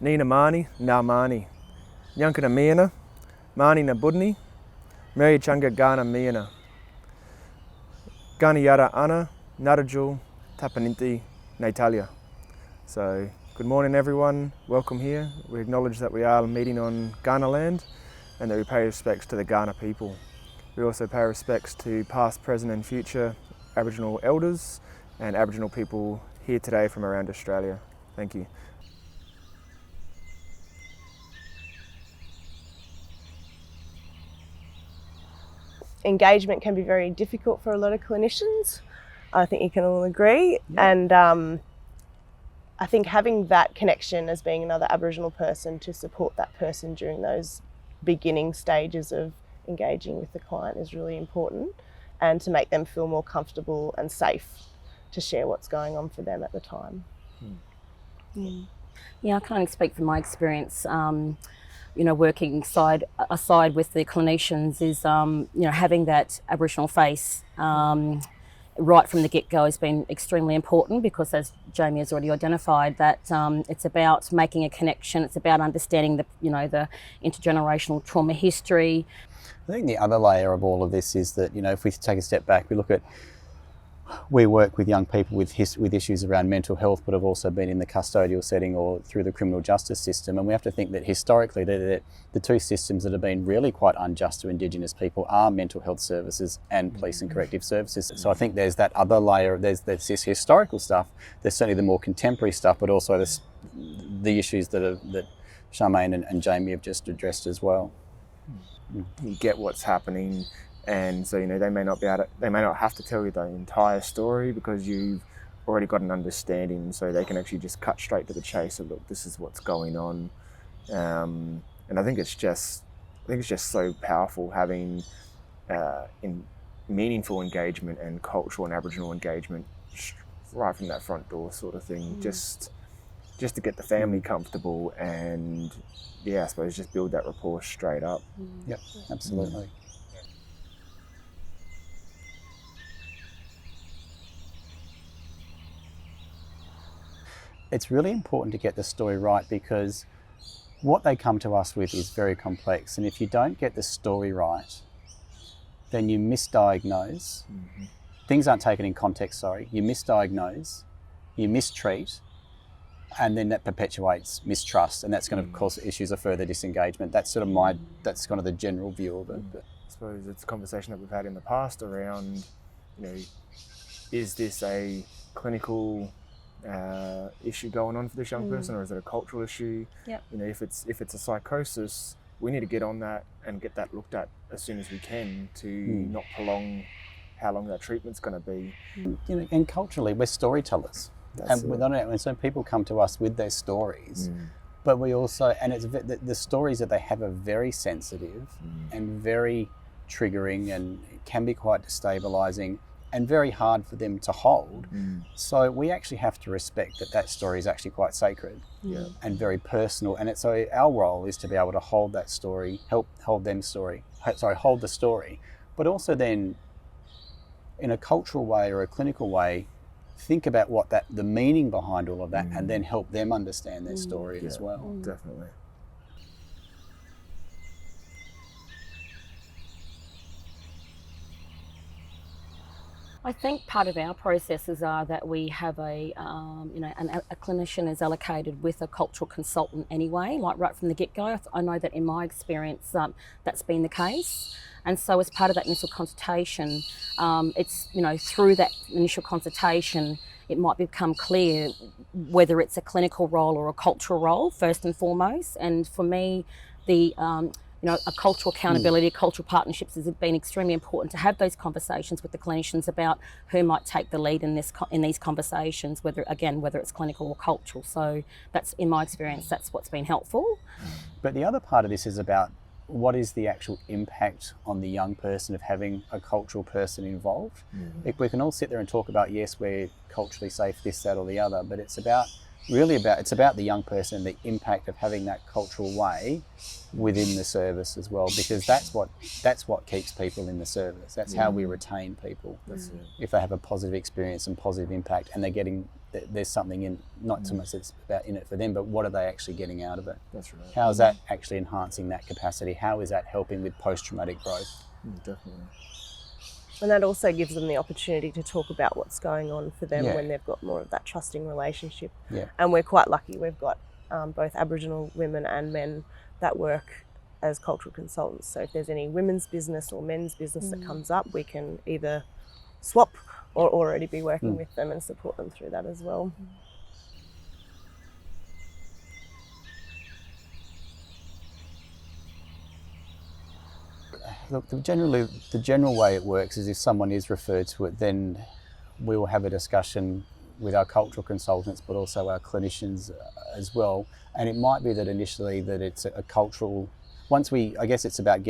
Nina Mani, Na Mani, Nyankana Miana, Mani Na Budni, Mary Changa Gana Miana, Gana Yara Ana, Narajul, Tapaninti, Natalia. So, good morning everyone, welcome here. We acknowledge that we are meeting on Kaurna land and that we pay respects to the Kaurna people. We also pay respects to past, present and future Aboriginal elders and Aboriginal people here today from around Australia. Thank you. Engagement can be very difficult for a lot of clinicians. I think you can all agree. Yeah. And I think having that connection as being another Aboriginal person to support that person during those beginning stages of engaging with the client is really important, and to make them feel more comfortable and safe to share what's going on for them at the time. Yeah, I can only speak from my experience. Working aside with the clinicians is, having that Aboriginal face right from the get-go has been extremely important, because as Jamie has already identified, that it's about making a connection, it's about understanding the intergenerational trauma history. I think the other layer of all of this is that, if we take a step back, we work with young people with issues around mental health, but have also been in the custodial setting or through the criminal justice system. And we have to think that historically the two systems that have been really quite unjust to Indigenous people are mental health services and police and corrective services. So I think there's that other layer, there's this historical stuff, there's certainly the more contemporary stuff, but also the issues that Charmaine and Jamie have just addressed as well. You get what's happening, and so they may not have to tell you the entire story because you've already got an understanding, so they can actually just cut straight to the chase of, look, this is what's going on. And I think it's just so powerful having meaningful engagement and cultural and Aboriginal engagement right from that front door sort of thing, just to get the family comfortable and I suppose just build that rapport straight up. Yep, absolutely. It's really important to get the story right, because what they come to us with is very complex, and if you don't get the story right, then you misdiagnose. Things aren't taken in context, you misdiagnose, you mistreat, and then that perpetuates mistrust, and that's going to cause issues of further disengagement. That's that's kind of the general view of it. I suppose it's a conversation that we've had in the past around, is this a clinical issue going on for this young person, or is it a cultural issue? Yep. If it's a psychosis, we need to get on that and get that looked at as soon as we can to not prolong how long that treatment's going to be. And culturally, we're storytellers. And so people come to us with their stories, but we also, and it's the stories that they have are very sensitive and very triggering, and can be quite destabilising and very hard for them to hold. So we actually have to respect that story is actually quite sacred and very personal. And so our role is to be able to hold that story, hold the story, but also then in a cultural way or a clinical way, think about what the meaning behind all of that, and then help them understand their story as well. Definitely. I think part of our processes are that we have a clinician is allocated with a cultural consultant anyway, like right from the get-go. I know that in my experience, that's been the case. And so as part of that initial consultation, it's, through that initial consultation, it might become clear whether it's a clinical role or a cultural role, first and foremost. And for me, a cultural accountability, cultural partnerships has been extremely important to have those conversations with the clinicians about who might take the lead in these conversations, whether it's clinical or cultural. So that's, in my experience, that's what's been helpful. But the other part of this is about what is the actual impact on the young person of having a cultural person involved. We can all sit there and talk about, yes, we're culturally safe, this, that or the other, but it's about the young person and the impact of having that cultural way within the service as well, because that's what keeps people in the service. That's how we retain people. If they have a positive experience and positive impact, and they're there's something in, not so much it's about in it for them, but what are they actually getting out of it? That's right. How is that actually enhancing that capacity? How is that helping with post-traumatic growth? Definitely. And that also gives them the opportunity to talk about what's going on for them Yeah. when they've got more of that trusting relationship. Yeah. And we're quite lucky. We've got both Aboriginal women and men that work as cultural consultants. So if there's any women's business or men's business that comes up, we can either swap or already be working with them and support them through that as well. Look, the general way it works is if someone is referred to it, then we will have a discussion with our cultural consultants, but also our clinicians as well. And it might be that initially that it's a cultural, I guess it's about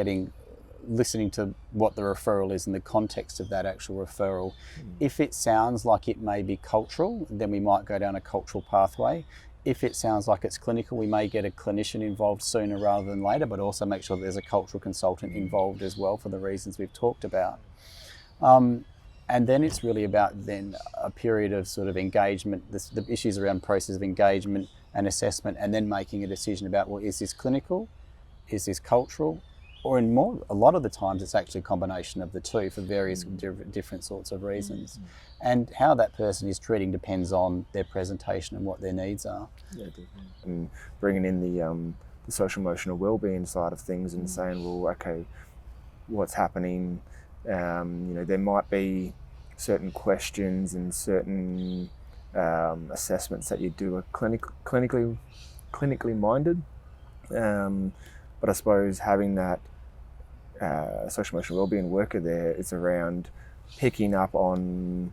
listening to what the referral is and the context of that actual referral. If it sounds like it may be cultural, then we might go down a cultural pathway. If it sounds like it's clinical, we may get a clinician involved sooner rather than later, but also make sure that there's a cultural consultant involved as well for the reasons we've talked about. And then it's really about then a period of sort of engagement, the issues around process of engagement and assessment, and then making a decision about, well, is this clinical? Is this cultural? Or a lot of the times it's actually a combination of the two for various different sorts of reasons. And how that person is treating depends on their presentation and what their needs are. Yeah, definitely. And bringing in the social emotional wellbeing side of things and saying, well, okay, what's happening? There might be certain questions and certain assessments that you do are clinically minded. But I suppose having that social emotional wellbeing worker there is around picking up on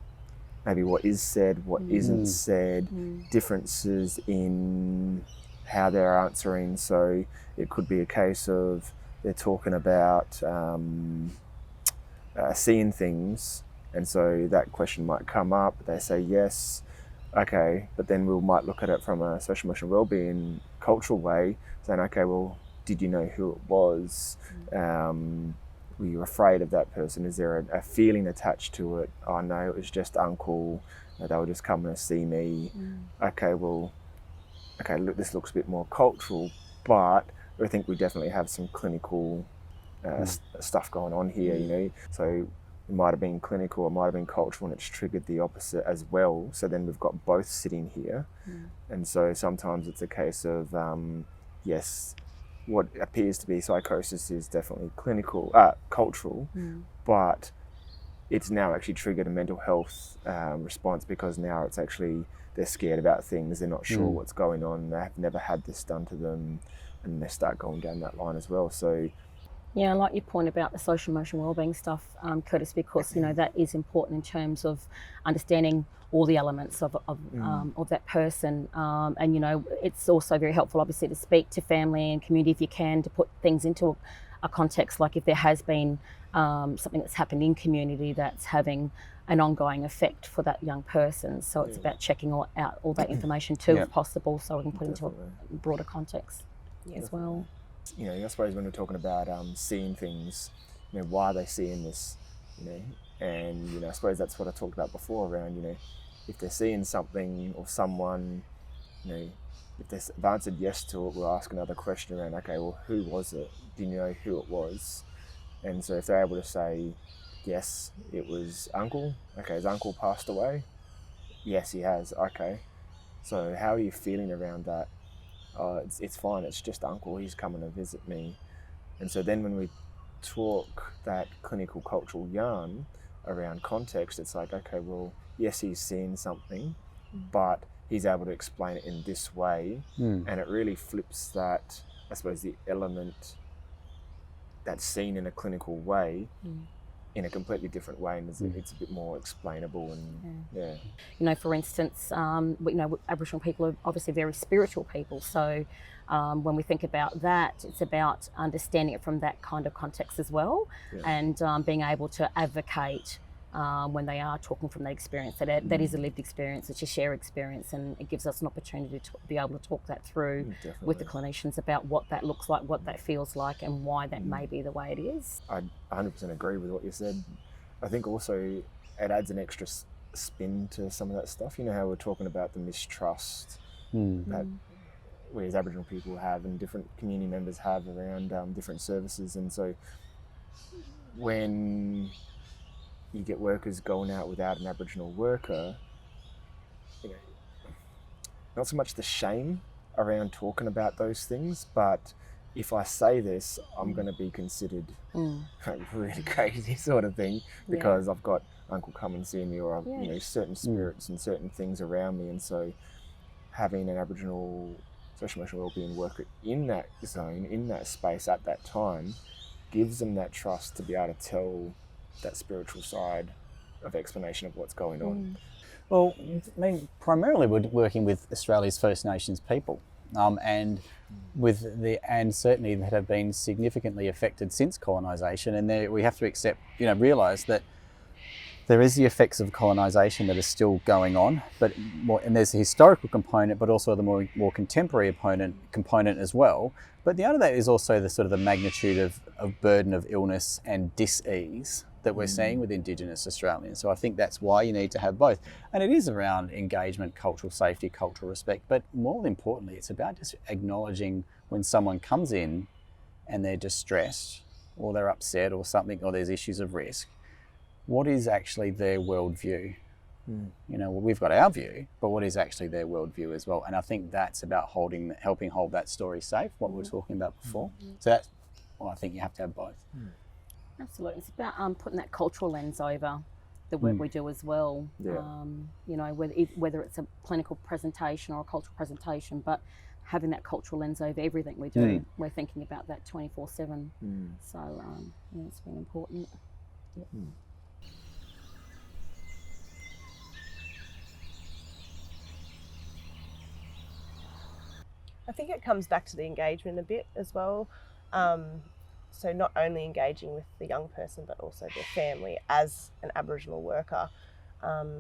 maybe what is said, what isn't said, differences in how they're answering. So it could be a case of they're talking about seeing things, and so that question might come up. They say yes, okay, but then we might look at it from a social emotional wellbeing cultural way, saying, okay, well, did you know who it was? Were you afraid of that person? Is there a feeling attached to it? Oh no, it was just uncle. They were just coming to see me. Okay, well, look, this looks a bit more cultural, but I think we definitely have some clinical stuff going on here, So it might have been clinical, it might have been cultural, and it's triggered the opposite as well. So then we've got both sitting here. And so sometimes it's a case of, yes, what appears to be psychosis is definitely cultural, but it's now actually triggered a mental health response, because now it's actually, they're scared about things, they're not sure what's going on, they have never had this done to them, and they start going down that line as well. So yeah, I like your point about the social emotional wellbeing stuff, Curtis, because that is important in terms of understanding all the elements of that person, and it's also very helpful, obviously, to speak to family and community if you can, to put things into a context, like if there has been something that's happened in community that's having an ongoing effect for that young person. So it's about checking out all that information too, if possible, so we can put into a broader context as well. I suppose when we're talking about seeing things, why are they seeing this, and I suppose that's what I talked about before around, if they're seeing something or someone, if they've answered yes to it, we'll ask another question around, okay, well, who was it? Do you know who it was? And so if they're able to say, yes, it was uncle. Okay, has uncle passed away? Yes, he has. Okay. So how are you feeling around that? It's fine, it's just uncle, he's coming to visit me. And so then when we talk that clinical cultural yarn around context, it's like, okay, well, yes, he's seeing something, but he's able to explain it in this way. And it really flips that, I suppose, the element that's seen in a clinical way in a completely different way, and it's a bit more explainable. And for instance, Aboriginal people are obviously very spiritual people, so when we think about that, it's about understanding it from that kind of context as well, and being able to advocate when they are talking from that experience, that is a lived experience, it's a shared experience, and it gives us an opportunity to be able to talk that through with the clinicians about what that looks like, what that feels like, and why that may be the way it is. I 100% agree with what you said. I think also it adds an extra spin to some of that stuff. You know how we're talking about the mistrust that we as Aboriginal people have and different community members have around different services. And so when you get workers going out without an Aboriginal worker, you know, not so much the shame around talking about those things, but if I say this, I'm going to be considered really crazy sort of thing because I've got Uncle come and see me, or I've, you know, certain spirits and certain things around me. And so having an Aboriginal social emotional wellbeing worker in that zone, in that space at that time, gives them that trust to be able to tell that spiritual side of explanation of what's going on. Well, I mean, primarily we're working with Australia's First Nations people, and certainly that have been significantly affected since colonisation. And we have to accept, realise that there is the effects of colonisation that are still going on, and there's a historical component, but also the more contemporary component as well. But the other that is also the sort of the magnitude of burden of illness and dis-ease that we're seeing with Indigenous Australians. So I think that's why you need to have both. And it is around engagement, cultural safety, cultural respect, but more importantly, it's about just acknowledging when someone comes in and they're distressed or they're upset or something, or there's issues of risk, what is actually their worldview? We've got our view, but what is actually their worldview as well? And I think that's about helping hold that story safe, what we were talking about before. So that's, I think you have to have both. Absolutely. It's about putting that cultural lens over the work we do as well. Whether it's a clinical presentation or a cultural presentation, but having that cultural lens over everything we do. We're thinking about that 24/7. So it's been important. I think it comes back to the engagement a bit as well. So not only engaging with the young person, but also their family as an Aboriginal worker.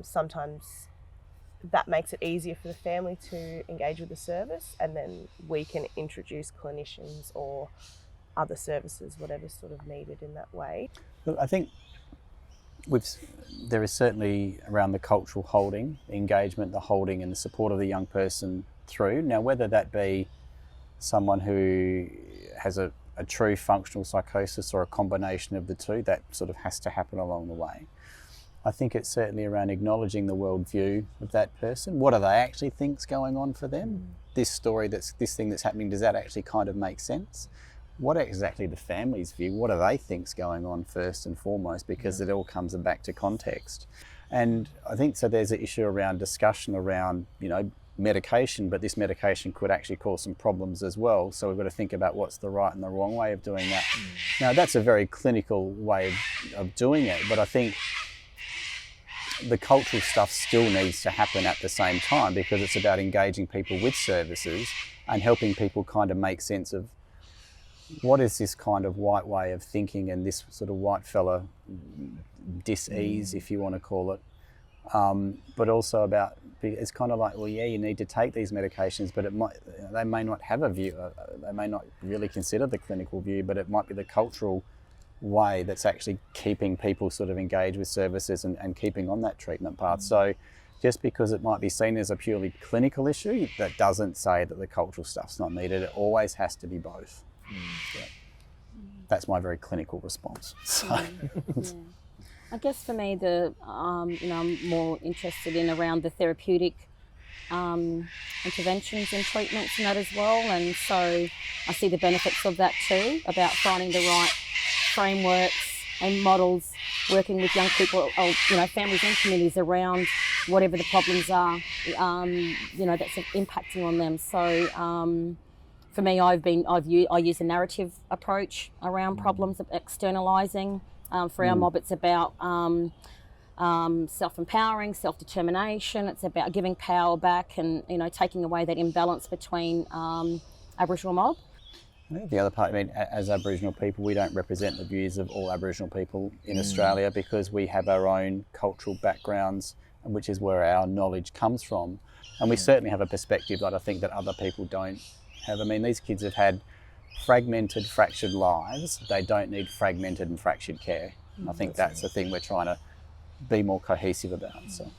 Sometimes that makes it easier for the family to engage with the service, and then we can introduce clinicians or other services, whatever's sort of needed in that way. Look, I think there is certainly around the cultural holding, the engagement, the holding and the support of the young person through. Now, whether that be someone who has a true functional psychosis or a combination of the two, that sort of has to happen along the way. I think it's certainly around acknowledging the worldview of that person. What do they actually think's going on for them? This thing that's happening, does that actually kind of make sense? What exactly the family's view? What do they think's going on first and foremost? Because it all comes back to context. And I think so there's an issue around discussion around, medication, but this medication could actually cause some problems as well. So we've got to think about what's the right and the wrong way of doing that. Now, that's a very clinical way of doing it, but I think the cultural stuff still needs to happen at the same time, because it's about engaging people with services and helping people kind of make sense of what is this kind of white way of thinking and this sort of white fella dis-ease, if you want to call it. But also about, it's kind of like, well, yeah, you need to take these medications, but they may not have a view, they may not really consider the clinical view, but it might be the cultural way that's actually keeping people sort of engaged with services and keeping on that treatment path. So just because it might be seen as a purely clinical issue, that doesn't say that the cultural stuff's not needed. It always has to be both. That's my very clinical response. So. I guess for me, I'm more interested in around the therapeutic interventions and treatments and that as well. And so I see the benefits of that too, about finding the right frameworks and models, working with young people, families and communities around whatever the problems are, that's impacting on them. So for me, I use a narrative approach around problems of externalising. For our mob, it's about self-empowering, self-determination. It's about giving power back and, taking away that imbalance between Aboriginal mob. I think the other part, as Aboriginal people, we don't represent the views of all Aboriginal people in Australia, because we have our own cultural backgrounds, which is where our knowledge comes from. And we certainly have a perspective that I think that other people don't have. These kids have had fragmented, fractured lives. They don't need fragmented and fractured care. I think that's the thing we're trying to be more cohesive about. So